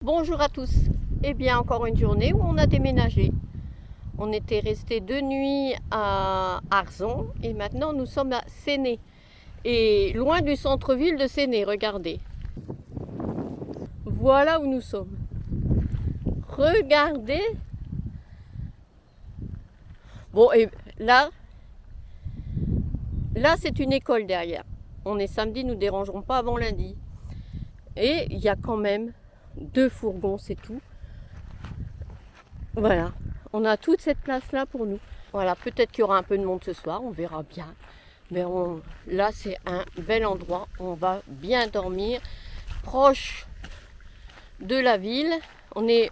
Bonjour à tous. Eh bien, encore une journée où on a déménagé. On était resté 2 nuits à Arzon et maintenant nous sommes à Séné. Et loin du centre-ville de Séné, regardez. Voilà où nous sommes. Regardez. Bon, et là c'est une école derrière. On est samedi, nous ne dérangerons pas avant lundi. Et il y a quand même 2 fourgons, c'est tout. Voilà, on a toute cette place-là pour nous. Voilà, peut-être qu'il y aura un peu de monde ce soir, on verra bien. Mais là, c'est un bel endroit. On va bien dormir, proche de la ville. On est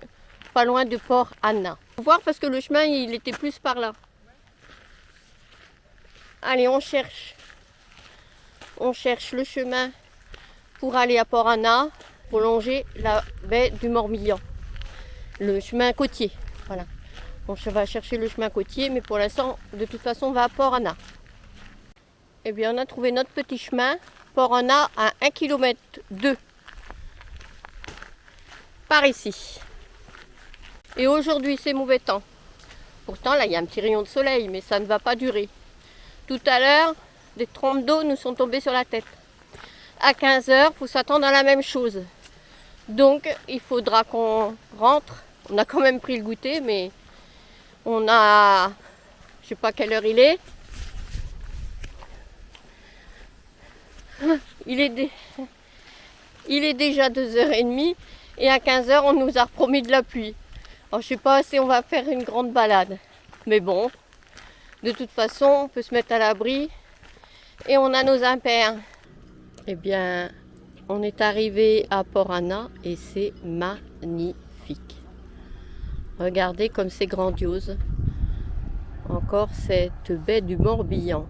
pas loin de Port Anna. Faut voir parce que le chemin, il était plus par là. Allez, on cherche. On cherche le chemin pour aller à Port Anna, pour longer la baie du Morbihan. Le chemin côtier, voilà. On va chercher le chemin côtier, mais pour l'instant, de toute façon, on va à Port Anna. Eh bien, on a trouvé notre petit chemin. Port Anna à 1,2 km par ici. Et aujourd'hui, c'est mauvais temps. Pourtant, là, il y a un petit rayon de soleil, mais ça ne va pas durer. Tout à l'heure, des trompes d'eau nous sont tombées sur la tête. À 15h, il faut s'attendre à la même chose. Donc, il faudra qu'on rentre. On a quand même pris le goûter, mais on a... Je ne sais pas quelle heure il est. Il est déjà 2h30 et à 15h, on nous a promis de la pluie. Alors, je ne sais pas si on va faire une grande balade. Mais bon, de toute façon, on peut se mettre à l'abri et on a nos impairs. Eh bien, on est arrivé à Port Anna et c'est magnifique. Regardez comme c'est grandiose. Encore cette baie du Morbihan.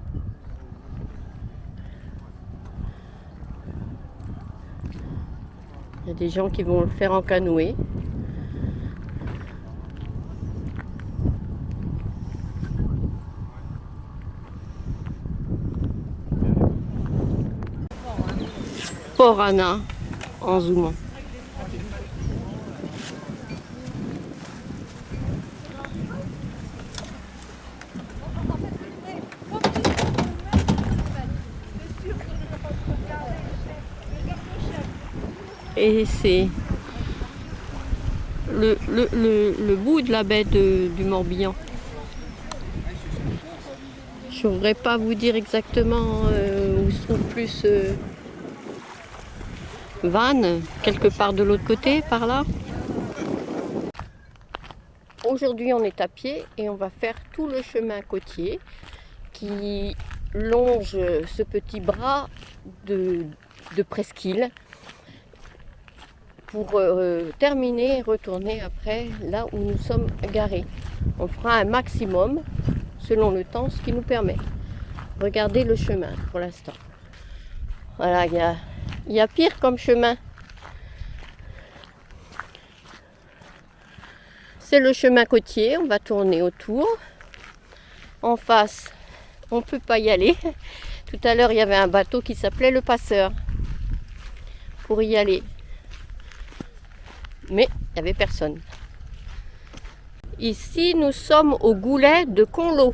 Il y a des gens qui vont le faire en canoë. Port Anna en zoomant. Et c'est le bout de la baie du Morbihan. Je ne voudrais pas vous dire exactement où se trouve plus Vannes, quelque part de l'autre côté, par là. Aujourd'hui, on est à pied et on va faire tout le chemin côtier qui longe ce petit bras de presqu'île pour terminer et retourner après là où nous sommes garés. On fera un maximum selon le temps, ce qui nous permet. Regardez le chemin pour l'instant. Voilà, il y a pire comme chemin. C'est le chemin côtier, on va tourner autour. En face, on ne peut pas y aller. Tout à l'heure, il y avait un bateau qui s'appelait le Passeur pour y aller. Mais il n'y avait personne. Ici, nous sommes au goulet de Conlo.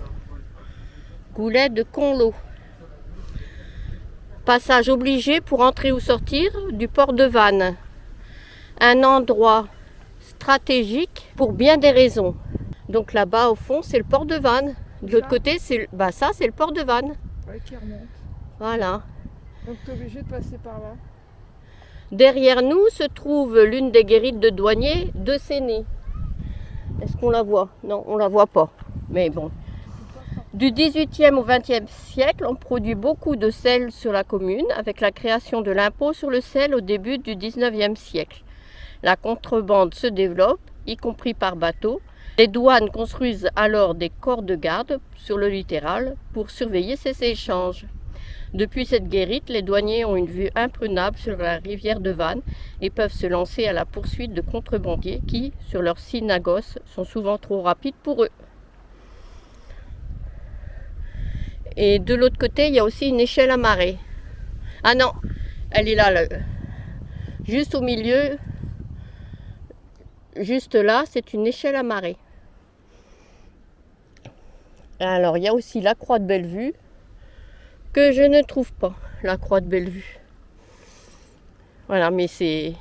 Goulet de Conlo. Passage obligé pour entrer ou sortir du port de Vannes. Un endroit stratégique pour bien des raisons. Donc là-bas, au fond, c'est le port de Vannes. De l'autre côté, c'est le port de Vannes. Ouais, qui remonte. Voilà. Donc tu es obligé de passer par là. Derrière nous se trouve l'une des guérites de douaniers de Séné. Est-ce qu'on la voit? Non, on ne la voit pas. Mais bon. Du 18e au 20e siècle, on produit beaucoup de sel sur la commune avec la création de l'impôt sur le sel au début du 19e siècle. La contrebande se développe, y compris par bateau. Les douanes construisent alors des corps de garde sur le littoral pour surveiller ces échanges. Depuis cette guérite, les douaniers ont une vue imprenable sur la rivière de Vannes et peuvent se lancer à la poursuite de contrebandiers qui, sur leurs synagos, sont souvent trop rapides pour eux. Et de l'autre côté, il y a aussi une échelle à marée. Ah non, elle est là, juste au milieu. juste là, c'est une échelle à marée. Alors, il y a aussi la croix de Bellevue, que je ne trouve pas, la croix de Bellevue. Voilà, mais c'est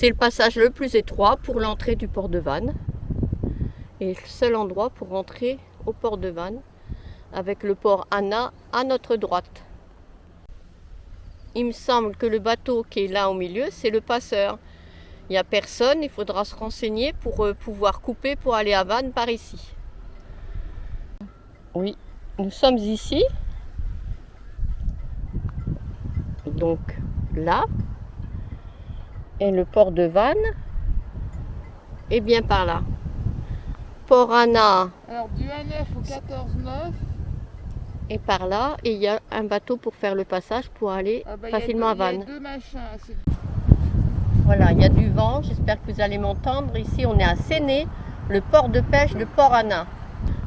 le passage le plus étroit pour l'entrée du port de Vannes. Et le seul endroit pour rentrer au port de Vannes, avec le port Anna à notre droite. Il me semble que le bateau qui est là au milieu, c'est le passeur. Il n'y a personne, il faudra se renseigner pour pouvoir couper pour aller à Vannes par ici. Oui, nous sommes ici. Donc là. Et le port de Vannes est bien par là. Port Anna. Alors du A9 au 14-9. Et par là, et il y a un bateau pour faire le passage pour aller facilement à Vannes. Il y a deux machins. Voilà, il y a du vent, j'espère que vous allez m'entendre. Ici, on est à Séné, le port de pêche de Port Anna.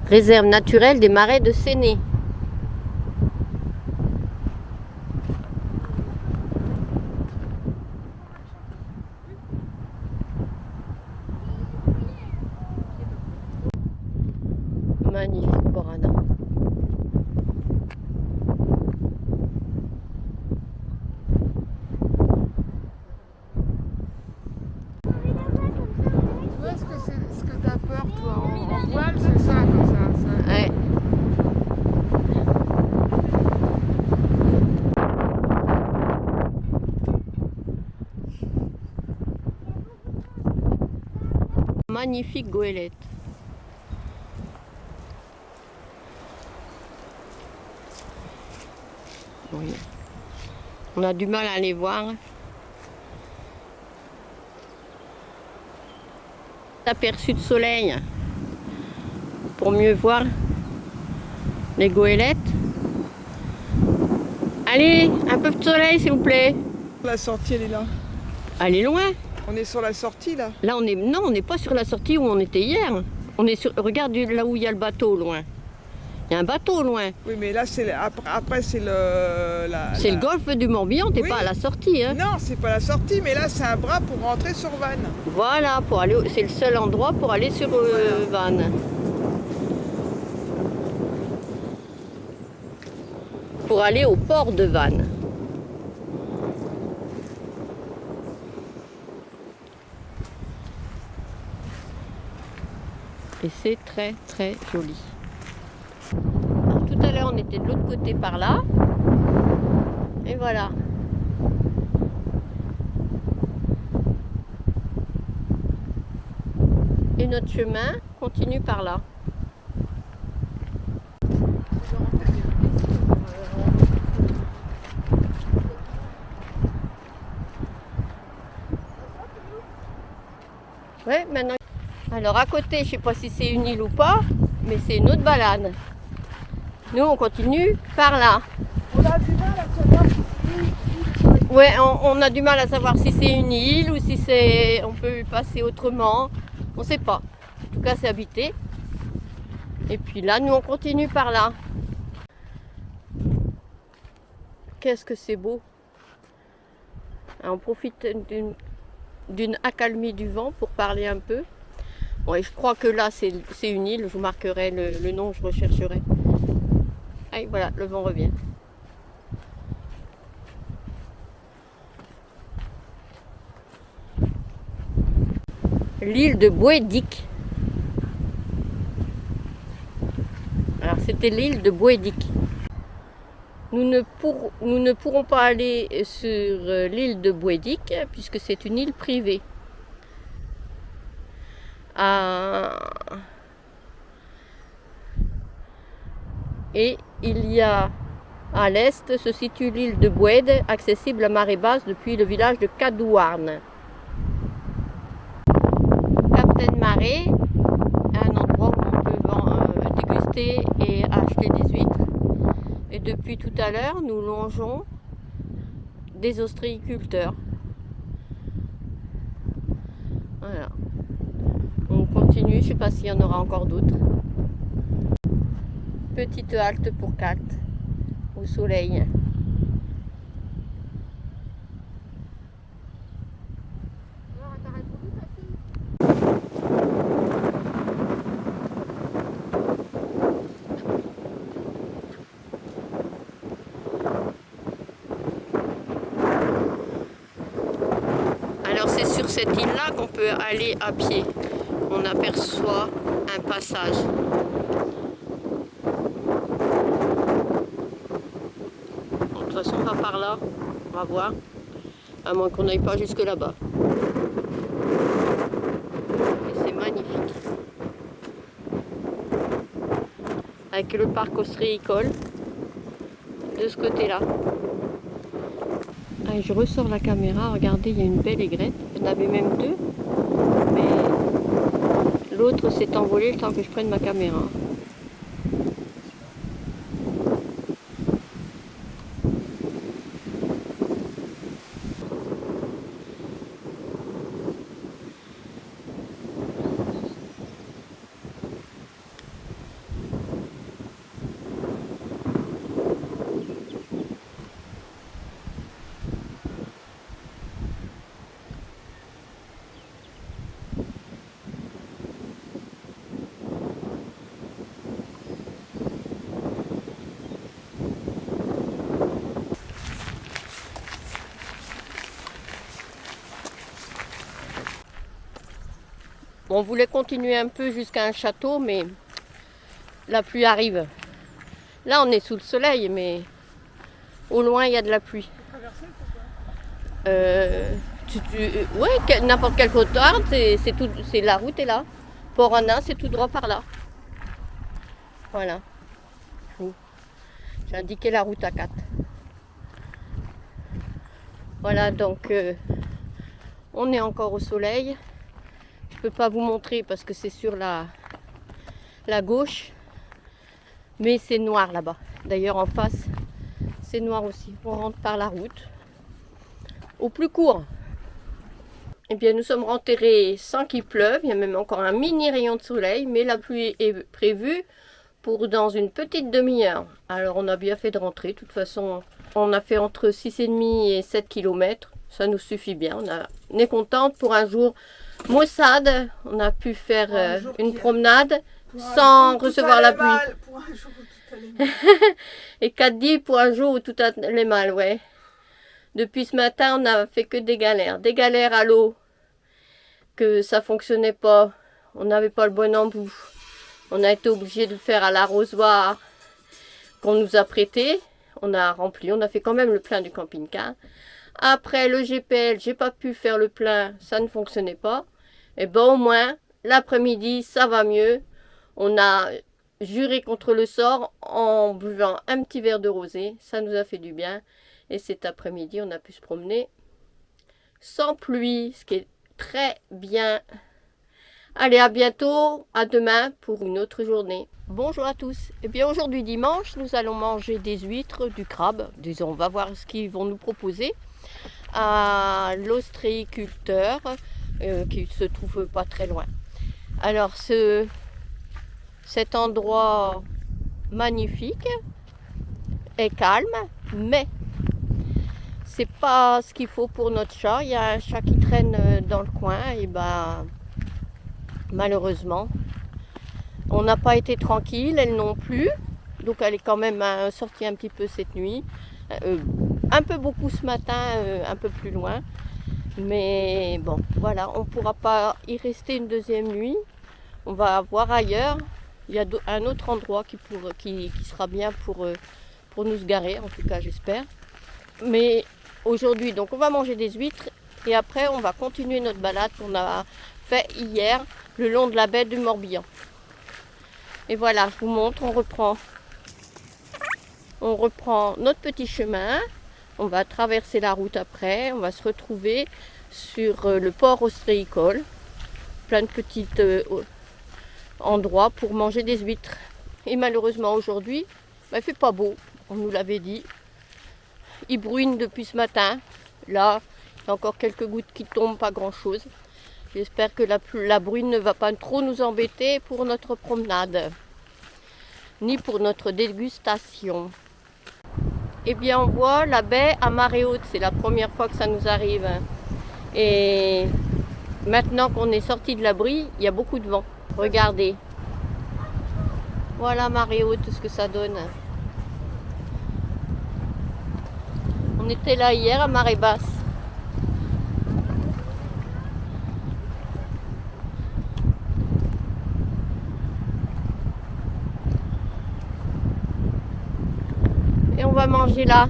Réserve naturelle des marais de Séné. Magnifique Port Anna. Ce que t'as peur, toi, en voile, c'est ça, comme ça. Ouais. Magnifique goélette. Oui. On a du mal à les voir. Aperçu de soleil pour mieux voir les goélettes. Allez, un peu de soleil s'il vous plaît. La sortie, elle est là. Allez loin. On est sur la sortie, là. Là on est, non, on n'est pas sur la sortie où on était hier. On est sur, regarde là où il y a le bateau au loin. Il y a un bateau au loin. Oui, mais là, après c'est C'est le golfe du Morbihan, t'es Oui. pas à la sortie. Hein. Non, c'est pas la sortie, mais là, c'est un bras pour rentrer sur Vannes. Voilà, pour aller, c'est le seul endroit pour aller sur Vannes. Pour aller au port de Vannes. Et c'est très très joli. Alors, tout à l'heure on était de l'autre côté par là. Et voilà. Et notre chemin continue par là. Ouais, maintenant. Alors à côté, je ne sais pas si c'est une île ou pas, mais c'est une autre balade. Nous, on continue par là. On a du mal à savoir si c'est une île. Ouais, on a du mal à savoir si c'est une île ou si c'est, on peut y passer autrement. On ne sait pas. En tout cas, c'est habité. Et puis là, nous, on continue par là. Qu'est-ce que c'est beau. Alors, on profite d'une accalmie du vent pour parler un peu. Ouais, je crois que là, c'est une île. Je vous marquerai le nom, je rechercherai. Allez, voilà, le vent revient. L'île de Boédic. Alors, c'était l'île de Boédic. Nous ne pourrons pas aller sur l'île de Boédic puisque c'est une île privée. Et il y a à l'est se situe l'île de Boued, accessible à marée basse depuis le village de Cadouarn. Captain Marée, un endroit où on peut déguster et acheter des huîtres. Et depuis tout à l'heure, nous longeons des ostréiculteurs. Voilà. On continue, je ne sais pas s'il y en aura encore d'autres. Petite halte pour Calte, au soleil. cette île-là qu'on peut aller à pied. On aperçoit un passage. Bon, de toute façon, on va par là. On va voir. À moins qu'on n'aille pas jusque là-bas. Et c'est magnifique. Avec le parc ostréicole de ce côté-là. Allez, je ressors la caméra. Regardez, il y a une belle aigrette. Il y en avait même deux. Mais l'autre s'est envolé le temps que je prenne ma caméra. On voulait continuer un peu jusqu'à un château, mais la pluie arrive. Là, on est sous le soleil, mais au loin, il y a de la pluie. Ouais, n'importe quel trottoir, c'est la route est là. Port-Anna, c'est tout droit par là. Voilà. J'ai indiqué la route à 4. Voilà, donc on est encore au soleil. Je peux pas vous montrer parce que c'est sur la gauche, mais c'est noir là-bas. D'ailleurs en face, c'est noir aussi. On rentre par la route, au plus court. Eh bien, nous sommes rentrés sans qu'il pleuve. Il y a même encore un mini rayon de soleil, mais la pluie est prévue pour dans une petite demi-heure. Alors on a bien fait de rentrer. De toute façon, on a fait entre 6,5 et 7 km. Ça nous suffit bien. On est contente pour un jour maussade. On a pu faire une promenade sans recevoir la pluie. Pour un jour où tout allait mal. Et 4 pour un jour où tout allait mal, ouais. Depuis ce matin, on n'a fait que des galères. Des galères à l'eau, que ça fonctionnait pas. On n'avait pas le bon embout. On a été obligé de faire à l'arrosoir qu'on nous a prêté. On a rempli, on a fait quand même le plein du camping-car. Après le GPL, j'ai pas pu faire le plein, ça ne fonctionnait pas. Et ben au moins, l'après-midi, ça va mieux. On a juré contre le sort en buvant un petit verre de rosé. Ça nous a fait du bien. Et cet après-midi, on a pu se promener sans pluie, ce qui est très bien. Allez, à bientôt, à demain pour une autre journée. Bonjour à tous. Eh bien, aujourd'hui dimanche, nous allons manger des huîtres, du crabe. Disons, on va voir ce qu'ils vont nous proposer à l'ostréiculteur qui se trouve pas très loin. Alors, cet endroit magnifique est calme, mais c'est pas ce qu'il faut pour notre chat. Il y a un chat qui traîne dans le coin et ben malheureusement on n'a pas été tranquille, elle non plus, donc elle est quand même sortie un petit peu cette nuit, un peu beaucoup ce matin, un peu plus loin, mais bon voilà, on ne pourra pas y rester une deuxième nuit, on va voir ailleurs. Il y a un autre endroit qui sera bien pour nous garer, en tout cas j'espère. Mais aujourd'hui, donc on va manger des huîtres et après on va continuer notre balade qu'on a fait hier le long de la baie du Morbihan. Et voilà, je vous montre, on reprend notre petit chemin. On va traverser la route après, on va se retrouver sur le port ostréicole. Plein de petits endroits pour manger des huîtres. Et malheureusement aujourd'hui, il ne fait pas beau, on nous l'avait dit. Il bruine depuis ce matin. Là, il y a encore quelques gouttes qui tombent, pas grand chose. J'espère que la bruine ne va pas trop nous embêter pour notre promenade, ni pour notre dégustation. Eh bien, on voit la baie à marée haute. C'est la première fois que ça nous arrive. Et maintenant qu'on est sorti de l'abri, il y a beaucoup de vent. Regardez. Voilà marée haute, ce que ça donne. On était là hier à marée basse. on va manger là.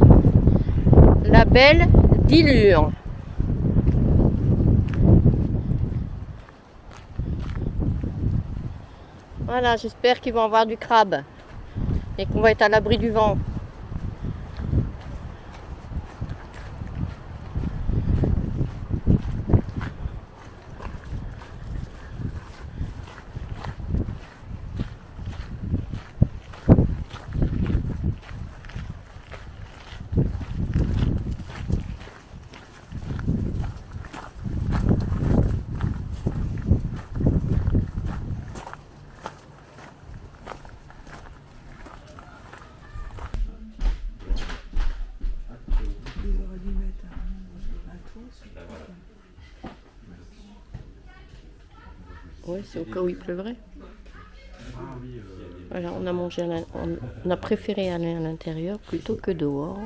La belle d'Ilure. Voilà, j'espère qu'ils vont avoir du crabe et qu'on va être à l'abri du vent. Oui, c'est au cas où il pleuvrait. Voilà, on a mangé, on a préféré aller à l'intérieur plutôt que dehors.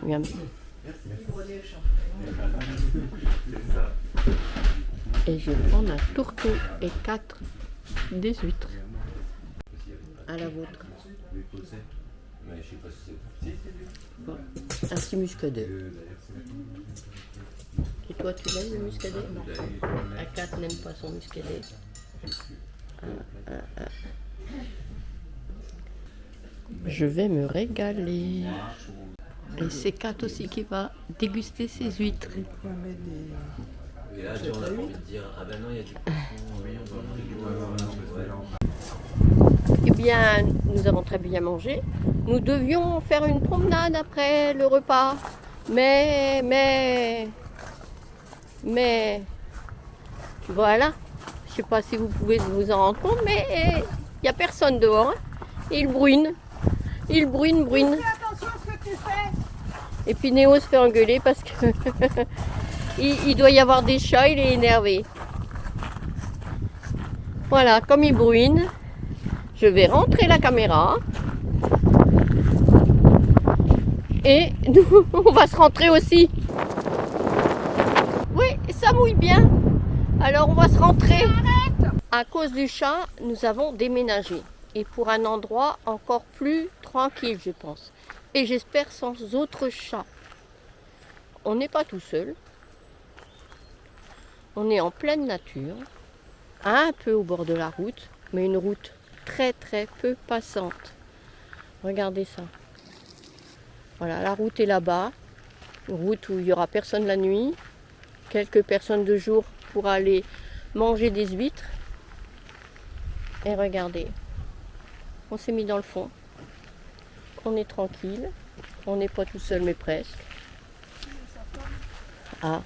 Miam. Et je vais prendre un tourteau et 4 des huîtres. À la vôtre. Bon, un petit muscadet. Et toi, tu l'aimes le muscadet? Non. Agathe n'aime pas son muscadet. Je vais me régaler. Et c'est Kat aussi qui va déguster ses huîtres. Et là, on a envie de dire, ah ben non, il y a du poisson. Eh bien, nous avons très bien mangé. Nous devions faire une promenade après le repas. Mais, voilà. Je ne sais pas si vous pouvez vous en rendre compte, mais il n'y a personne dehors. Hein. Il bruine. Il bruine. Fais attention à ce que tu fais. Et puis Néo se fait engueuler parce que il doit y avoir des chats, il est énervé. Voilà, comme il bruine, je vais rentrer la caméra. Et nous, on va se rentrer aussi. Oui, ça mouille bien. Alors on va se rentrer. À cause du chat, nous avons déménagé. Et pour un endroit encore plus tranquille, je pense. Et j'espère sans autres chats. On n'est pas tout seul. On est en pleine nature. Un peu au bord de la route. Mais une route très peu passante. Regardez ça. Voilà, la route est là-bas. Une route où il n'y aura personne la nuit. Quelques personnes de jour pour aller manger des huîtres. Et regardez. On s'est mis dans le fond. On est tranquille. On n'est pas tout seul mais presque. Ah.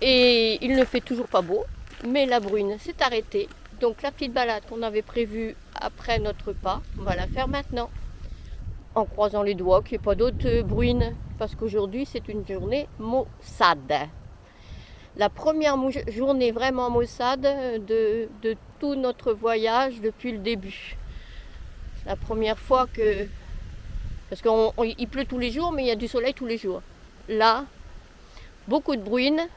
Et il ne fait toujours pas beau. Mais la bruine s'est arrêtée. Donc la petite balade qu'on avait prévue après notre repas, on va la faire maintenant. En croisant les doigts qu'il n'y ait pas d'autre bruine. Parce qu'aujourd'hui c'est une journée maussade. La première journée vraiment maussade de tout notre voyage depuis le début. La première fois que... Parce qu'il pleut tous les jours, mais il y a du soleil tous les jours. Là, beaucoup de bruine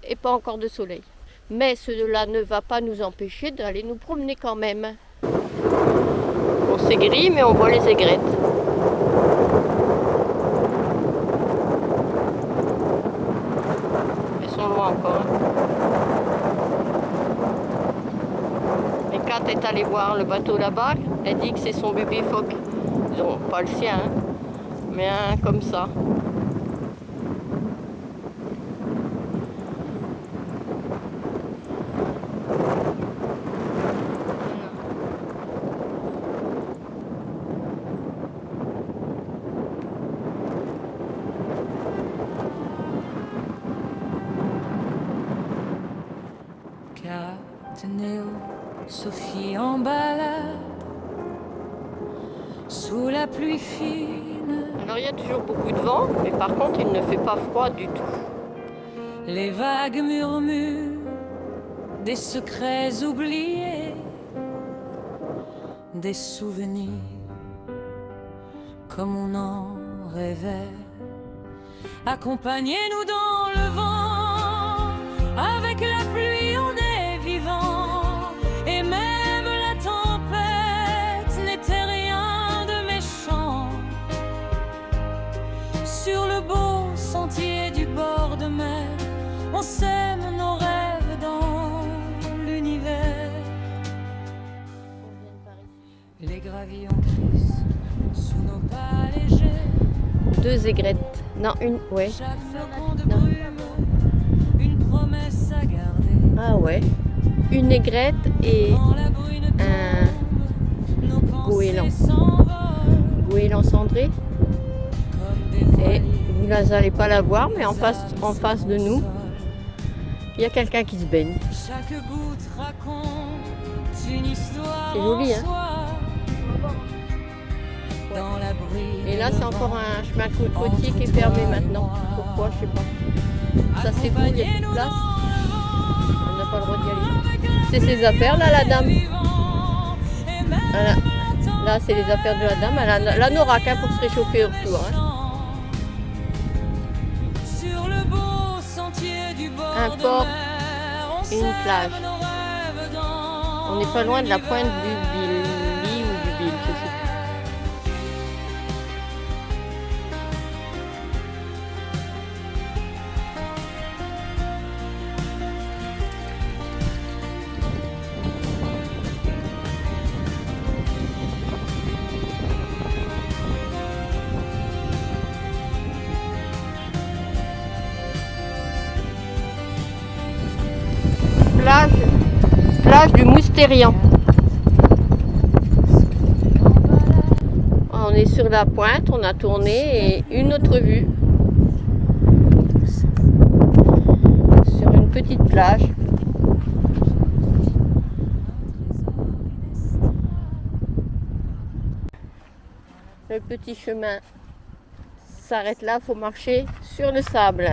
et pas encore de soleil. Mais cela ne va pas nous empêcher d'aller nous promener quand même. On s'aigrit, mais on voit les aigrettes. Loin encore. Et Kat est allée voir le bateau là-bas. Elle dit que c'est son bébé phoque. Non, pas le sien, hein, mais un comme ça. Néo, Sophie en balade sous la pluie fine. Alors il y a toujours beaucoup de vent, mais par contre il ne fait pas froid du tout. Les vagues murmurent des secrets oubliés, des souvenirs comme on en rêvait. Accompagnez-nous dans le vent, avec la pluie on est vivant, et même la tempête sentiers du bord de mer, on sème nos rêves dans l'univers. Les gravillons crissent sous nos pas légers. 2 aigrettes. Non, une, ouais. Chaque flocon de brume, une promesse à garder. Ah ouais. Une aigrette et Quand la brune tombe, nos goéland. pensées s'envolent goéland cendré. comme des Et voiliers. vous n'allez pas la voir, mais en face de nous, il y a quelqu'un qui se baigne. Chaque goutte raconte une histoire. C'est joli, hein. en soi. Dans la bruine Et là, le c'est encore vent, un chemin côtier qui est fermé maintenant. Pourquoi, je sais pas. Ça, c'est beau, il y a plus de accompagnez-nous place. dans le On n'a pas le droit d'y aller. vent, avec la C'est ses affaires, là, la dame. vivant, et même Voilà. la tempête Là, c'est les affaires de la dame. Elle a l'anorak hein, pour se réchauffer au retour. Hein. Sur le beau sentier du bord Un de port mer, on et une sème plage. nos rêves dans On n'est pas loin de la pointe l'univers. du Billy ou du Bill, je sais plus. Plage du Moustérian. On est sur la pointe, on a tourné et une autre vue sur une petite plage. Le petit chemin s'arrête là, il faut marcher sur le sable.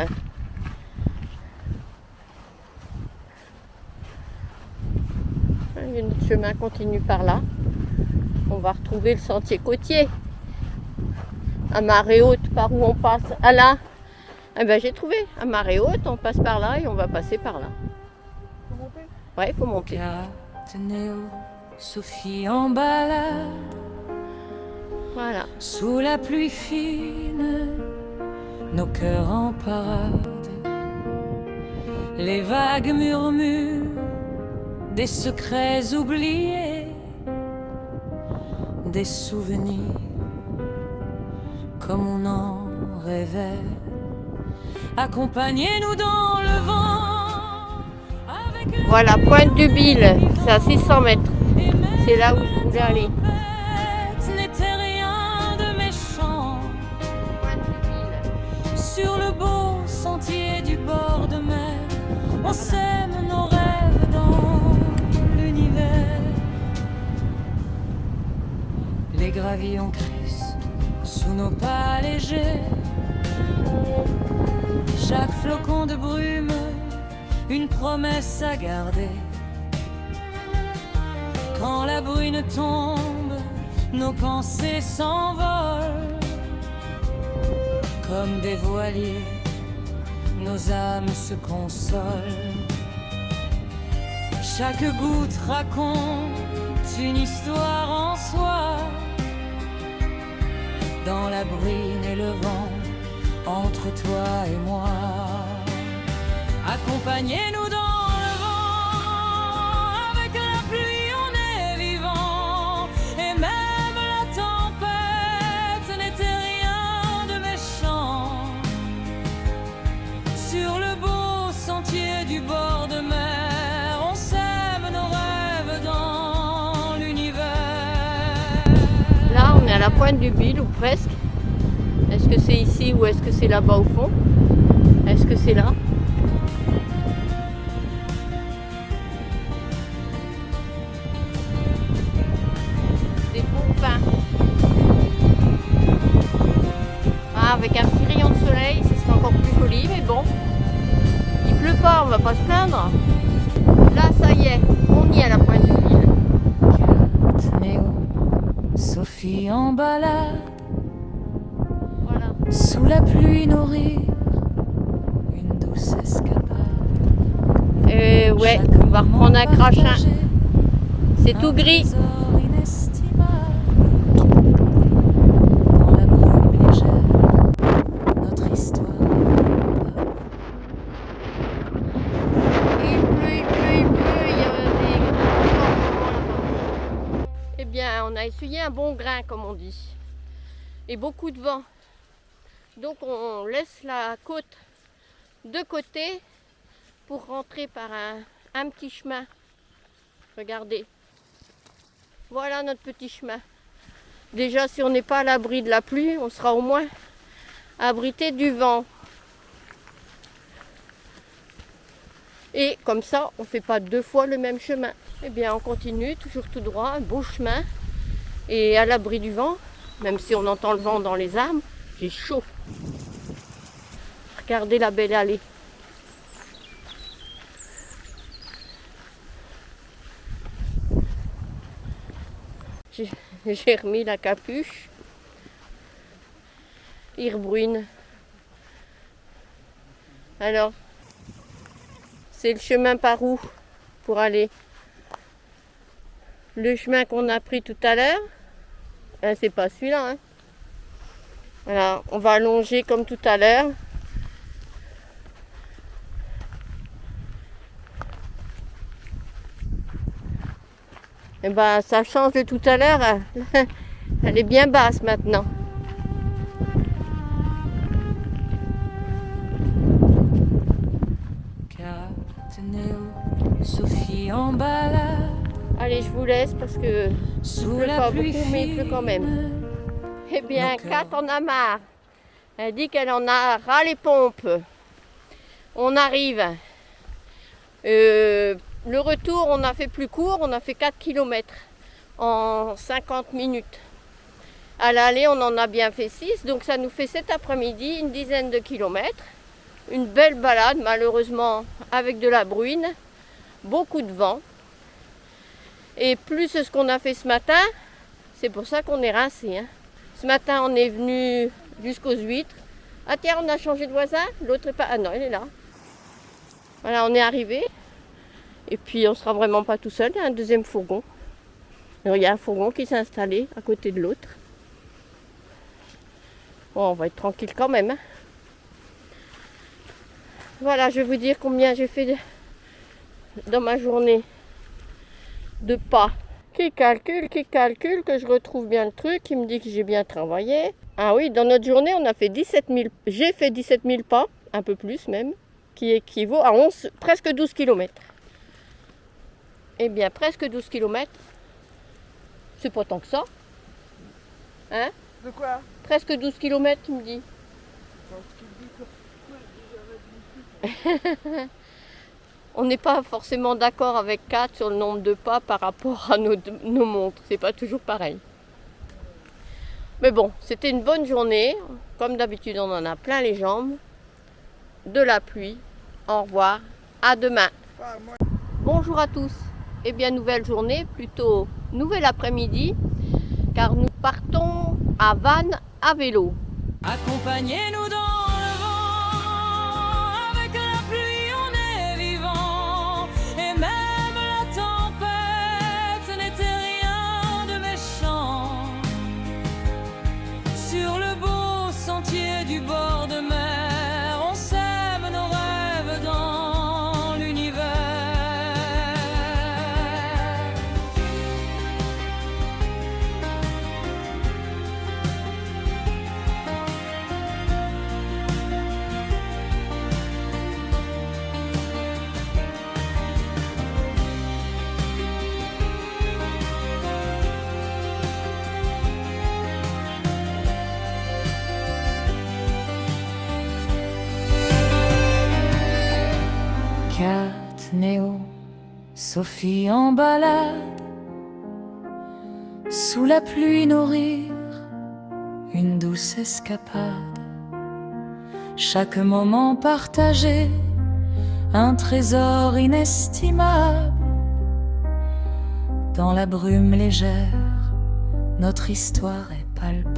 Notre chemin continue par là. On va retrouver le sentier côtier. À marée haute, par où on passe. Ah là, eh ben, j'ai trouvé. À marée haute, on passe par là et on va passer par là. Ouais, il faut monter. Cateneo, Sophie en balade, Voilà. sous la pluie fine, nos cœurs en parade. Les vagues murmurent des secrets oubliés, des souvenirs comme on en rêvait. Accompagnez-nous dans le vent avec la Voilà, pointe du Bill. C'est à 600 mètres. et même C'est là où je voulais aller. tempête n'était rien de méchant. Sur le beau sentier du bord de mer, on sème nos rêves dans l'univers. Les gravillons crissent sous nos pas légers. Chaque flocon de brume, une promesse à garder. Quand la brune tombe, nos pensées s'envolent comme des voiliers, nos âmes se consolent. Chaque goutte raconte une histoire en soi. Dans la brune et le vent, entre toi et moi. Accompagnez-nous dans le vent, avec la pluie on est vivant, et même la tempête n'était rien de méchant. Sur le beau sentier du bord de mer, on sème nos rêves dans l'univers. Là, on est à la pointe du Bill, ou presque. Est-ce que c'est ici ou est-ce que c'est là-bas au fond? Est-ce que c'est là? Des bons pins. Ah, avec un petit rayon de soleil, ce sera encore plus joli, mais bon. Il pleut pas, on va pas se plaindre. Là, ça y est, on y est à la pointe du Bill. Cateneo, Sophie en balade, Voilà. sous la pluie nourrir une douce escapade. Ouais, Chaque on va moment reprendre un crachin. partagé, C'est un tout gris. trésor inestimable. Dans la brume légère, notre histoire. essuyer un bon grain, comme on dit. Et beaucoup de vent. Donc on laisse la côte de côté pour rentrer par un petit chemin. Regardez. Voilà notre petit chemin. Déjà, si on n'est pas à l'abri de la pluie, on sera au moins abrité du vent. Et comme ça, on ne fait pas 2 fois le même chemin. Eh bien, on continue, toujours tout droit, un beau chemin. Et à l'abri du vent, même si on entend le vent dans les arbres, j'ai chaud. Regardez la belle allée. J'ai remis la capuche. Il rebruine. Alors, c'est le chemin par où pour aller? Le chemin qu'on a pris tout à l'heure, c'est pas celui-là. Hein. Voilà, on va allonger comme tout à l'heure. Et ben, ça change de tout à l'heure. Elle est bien basse maintenant. Sophie en balade. Allez, je vous laisse parce que Sous il pleut la pas pluie beaucoup, mais il pleut quand même. Eh bien, Kat en a marre. Elle dit qu'elle en a ras les pompes. On arrive. Le retour, on a fait plus court, on a fait 4 km en 50 minutes. À l'aller, on en a bien fait 6, donc ça nous fait cet après-midi une dizaine de kilomètres. Une belle balade, malheureusement, avec de la bruine, beaucoup de vent. Et plus ce qu'on a fait ce matin, c'est pour ça qu'on est rincé. Hein. Ce matin, on est venu jusqu'aux huîtres. Ah tiens, on a changé de voisin, l'autre est pas... Ah non, il est là. Voilà, on est arrivé. Et puis, on ne sera vraiment pas tout seul, il y a un deuxième fourgon. Alors, il y a un fourgon qui s'est installé à côté de l'autre. Bon, on va être tranquille quand même. Hein. Voilà, je vais vous dire combien j'ai fait dans ma journée de pas. Qui calcule, que je retrouve bien le truc, qui me dit que j'ai bien travaillé. Ah oui, dans notre journée, on a fait 17 000, j'ai fait 17 000 pas, un peu plus même, qui équivaut à presque 12 km. Eh bien, presque 12 km, c'est pas tant que ça. Hein? De quoi? Presque 12 km, tu me dis. On n'est pas forcément d'accord avec Kat sur le nombre de pas par rapport à nos montres. C'est pas toujours pareil. Mais bon, c'était une bonne journée. Comme d'habitude, on en a plein les jambes. De la pluie. Au revoir. À demain. Bonjour à tous. Eh bien, nouvelle journée, plutôt nouvel après-midi. Car nous partons à Vannes à vélo. Accompagnez-nous dans le vent, avec la pluie on est vivant, et même la tempête n'était rien de méchant. Sur le beau sentier du bord de mer, on sème nos rêves dans l'univers. Kat, Néo, Sophie en balade, sous la pluie nourrir une douce escapade. Chaque moment partagé, un trésor inestimable. Dans la brume légère, notre histoire est palpable.